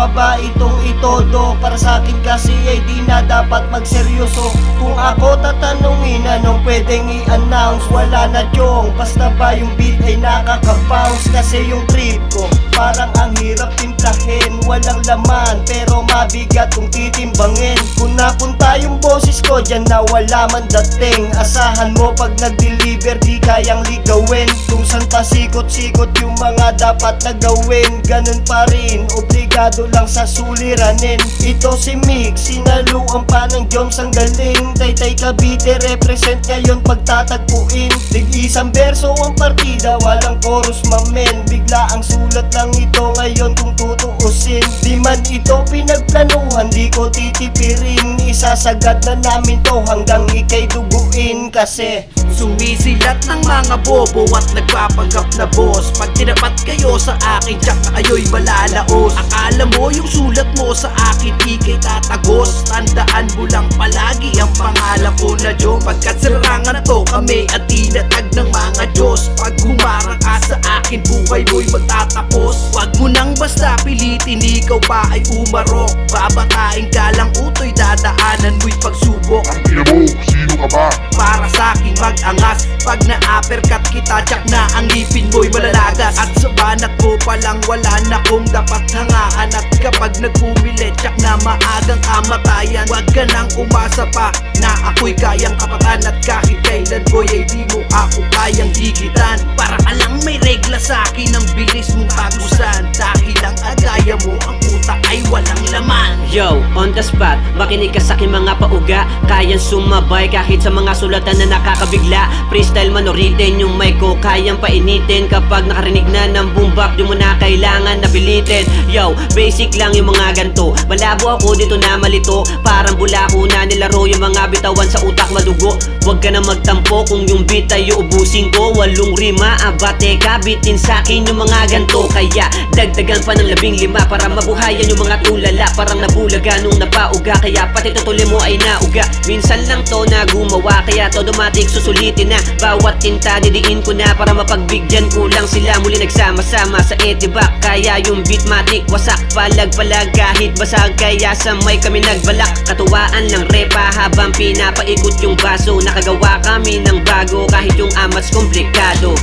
pa ba itong itodo? Para sa akin kasi ay di na dapat magseryoso. Kung ako tatanungin anong pwedeng i-announce, wala na chong, basta ba yung beat ay nakaka-bounce. Kasi yung trip ko parang ang hirap timplahin, walang laman pero mabigat kung titimbangin. Kung napunta yung boses ko dyan na wala man dating, asahan mo pag nag-deliver di kayang ligawin. Kung saan pasikot-sikot yung mga dapat na gawin, ganun pa rin, obligado lang sa suliranin. Ito si Mix, sinaluan pa ng Joms, ang galing. Taytay Cavite, represent ngayon pagtatagpuin. Tig-isang verso ang partida, walang chorus mamen. Bigla ang sulat lang ito ngayon kung tutuusin. Di man ito pinagplanuhan, di ko titipirin. Isasagad na namin to hanggang ikay duguin. Kasi sumisilat ng mga bobo at nagpapanggap na boss. Pag tinapat kayo sa akin, tsak na kayo'y malalaos. Akala mo yung sulat mo sa akin, ikay tatagos. Tandaan mo lang palagi ang pangalan ko na Jom. Pagkat serangan na to kami at tinatag ng mga Diyos. Pag humarang ka sa akin, buhay mo'y magtatapos. Wag mo nang basta pilitin, ikaw pa ay umarok. Babatain ka lang utoy, dadaanan mo'y pagsubok. Ang ina mo, sino ka ba? Para sa'kin mag-angas, pag na-uppercut kita, tsak na ang ngipin mo'y malalagas. At sa banat mo palang wala na kong dapat hangaan. At kapag nagpumilit, tsak na maagang kamatayan. Wag ka nang umasa pa na ako'y kayang kapatan. At kahit kailan boy ay di mo ako kayang higitan. Para ka lang may regla sa'kin, ang bilis mong tagusan. Dahil ang agaya mo, ang utak ay walang laman. Yo, on the spot, makinig ka sa'kin mga pauga. Kayang sumabay kahit sa mga sulatan na nakakabigla. Freestyle man o written, yung mic ko kayang painitin. Kapag nakarinig na ng boom bap, di mo na kailangan napilitin. Yo, basic lang yung mga ganto. Malabo ako dito na malito, parang bula ko na nilaro yung mga bitawan sa utak madugo. Huwag ka na magtampo kung yung beat ay uubusin ko. 8 rima, abate ka, bitin sa'kin yung mga ganto. Kaya dagdagan pa ng 15 para mabuhayan yung mga tulala. Parang nabulaga nung napauga, kaya pati tutuloy mo ay nauga. Minsan lang to na gumawa, kaya to automatic susulitin na. Bawat tinta didiin ko na para mapagbigyan ko lang sila. Muli nagsama-sama sa etibak, kaya yung beatmatic wasak. Palag-palag kahit basag, kaya sa may kami nagbalak. Katuwaan lang repa habang pinapaikot yung baso. Nakagawa kami ng bago kahit yung amats komplikado.